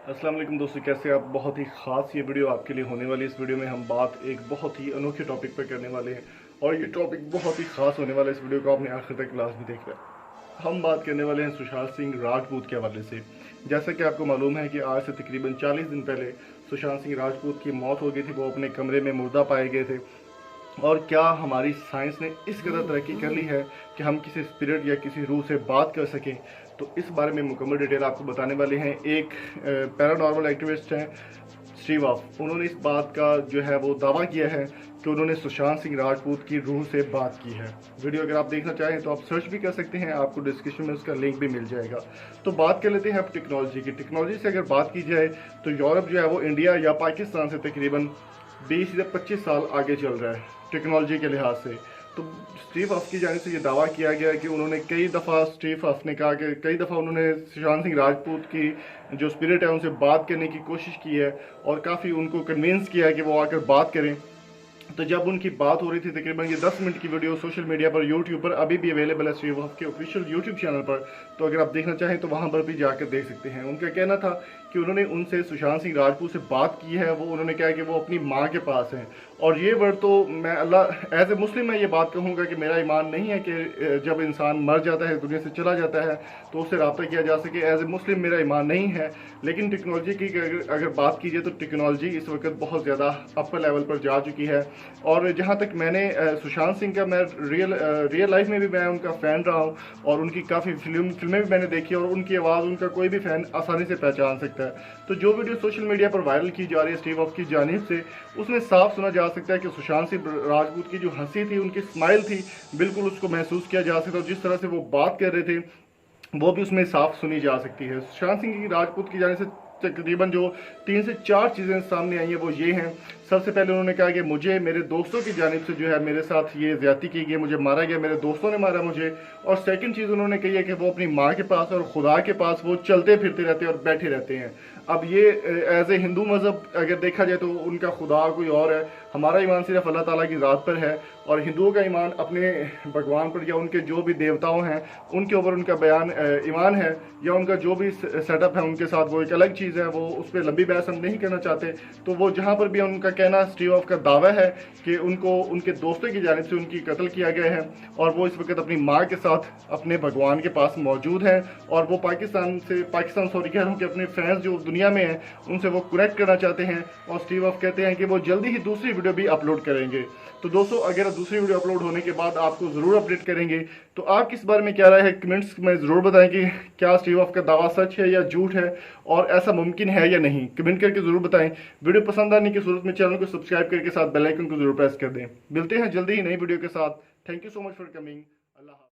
अस्सलाम वालेकुम दोस्तों, कैसे आप। बहुत ही ख़ास ये वीडियो आपके लिए होने वाली है। इस वीडियो में हम बात एक बहुत ही अनोखे टॉपिक पर करने वाले हैं और ये टॉपिक बहुत ही ख़ास होने वाला है। इस वीडियो को आपने आखिर तक क्लास भी देखना है। हम बात करने वाले हैं सुशांत सिंह राजपूत के हवाले से। जैसा कि आपको मालूम है कि आज से तकरीबन 40 दिन पहले सुशांत सिंह राजपूत की मौत हो गई थी। वो अपने कमरे में मुर्दा पाए गए थे। और क्या हमारी साइंस ने इस कदर तरक्की कर ली है कि हम किसी स्पिरिट या किसी रूह से बात कर सकें। तो इस बारे में मुकम्मल डिटेल आपको बताने वाले हैं। एक पैरानॉर्मल एक्टिविस्ट हैं स्टीव ऑफ, उन्होंने इस बात का जो है वो दावा किया है कि उन्होंने सुशांत सिंह राजपूत की रूह से बात की है। वीडियो अगर आप देखना चाहें तो आप सर्च भी कर सकते हैं, आपको डिस्क्रिप्शन में उसका लिंक भी मिल जाएगा। तो बात कर लेते हैं अब टेक्नोलॉजी की। टेक्नोलॉजी से अगर बात की जाए तो यूरोप जो है वो इंडिया या पाकिस्तान से तकरीबन 20 या 25 साल आगे चल रहा है टेक्नोलॉजी के लिहाज से। तो स्टीव हफ की जाने से ये दावा किया गया कि उन्होंने कई दफ़ा, स्टीव हफ ने कहा कि कई दफ़ा उन्होंने सुशांत सिंह राजपूत की जो स्पिरिट है उनसे बात करने की कोशिश की है और काफ़ी उनको कन्विंस किया है कि वो आकर बात करें। तो जब उनकी बात हो रही थी, तकरीबन ये 10 मिनट की वीडियो सोशल मीडिया पर, यूट्यूब पर अभी भी अवेलेबल है स्टीव हफ के ऑफिशियल यूट्यूब चैनल पर। तो अगर आप देखना चाहें तो वहाँ पर भी जाकर देख सकते हैं। उनका कहना था कि उन्होंने उनसे सुशांत सिंह राजपूत से बात की है। वो उन्होंने कहा कि वो अपनी माँ के पास हैं। और ये वर्ड तो मैं अल्लाह एज ए मुस्लिम मैं ये बात कहूँगा कि मेरा ईमान नहीं है कि जब इंसान मर जाता है, दुनिया से चला जाता है, तो उससे रब्ता किया जा सके। एज ए मुस्लिम मेरा ईमान नहीं है। लेकिन टेक्नोलॉजी की अगर बात की जाए तो टेक्नोलॉजी इस वक्त बहुत ज़्यादा अपर लेवल पर जा चुकी है। और जहाँ तक मैंने सुशांत सिंह का, मैं रियल लाइफ में भी मैं उनका फ़ैन रहा हूँ और उनकी काफ़ी फिल्में भी मैंने देखी और उनकी आवाज़ उनका कोई भी फ़ैन आसानी से पहचान सकता है। तो जो वीडियो सोशल मीडिया पर वायरल की जा रही है स्टीव हफ की जानिब से, उसमें साफ सुना जा सकता है कि सुशांत सिंह राजपूत की जो हंसी थी, उनकी स्माइल थी, बिल्कुल उसको महसूस किया जा सकता है। जिस तरह से वो बात कर रहे थे वो भी उसमें साफ सुनी जा सकती है। सुशांत सिंह राजपूत की जाने से तकरीबन जो 3 से 4 चीज़ें सामने आई हैं वो ये हैं। सबसे पहले उन्होंने कहा कि मुझे मेरे दोस्तों की जानिब से जो है मेरे साथ ये ज़्यादती की गई, मुझे मारा गया, मेरे दोस्तों ने मारा मुझे। और सेकंड चीज़ उन्होंने कही है कि वो अपनी माँ के पास और खुदा के पास वो चलते फिरते रहते हैं और बैठे रहते हैं। अब ये एज ए हिंदू मज़हब अगर देखा जाए तो उनका खुदा कोई और है, हमारा ईमान सिर्फ अल्लाह ताला की ज़ात पर है। और हिंदुओं का ईमान अपने भगवान पर या उनके जो भी देवताओं हैं उनके ऊपर उनका बयान ईमान है, या उनका जो भी सेटअप है उनके साथ, वो एक अलग चीज़ है। वो उस पर लंबी बहस हम नहीं करना चाहते। तो वो जहाँ पर भी उनका कहना, स्टीव हफ का दावा है कि उनको उनके दोस्तों की जानिब से उनकी कत्ल किया गया है और वो इस वक्त अपनी माँ के साथ अपने भगवान के पास मौजूद हैं। और वो पाकिस्तान सॉरी कह रहा हूँ कि अपने फैंस जो दुनिया में हैं उनसे वो कनेक्ट करना चाहते हैं। और स्टीव हफ कहते हैं कि वो जल्दी ही दूसरी वीडियो भी अपलोड करेंगे। तो दोस्तों, अगर दूसरी वीडियो अपलोड होने के बाद आपको ज़रूर अपडेट करेंगे। तो आप किस बारे में क्या राय है कमेंट्स में ज़रूर बताएं कि क्या स्टीव हफ का दावा सच है या झूठ है और ऐसा मुमकिन है या नहीं। कमेंट करके ज़रूर बताएं। वीडियो पसंद आने की सूरत में चैनल को सब्सक्राइब करके साथ बेल आइकन को जरूर प्रेस कर दें। मिलते हैं जल्दी ही नई वीडियो के साथ। Thank you so much for coming. Allah.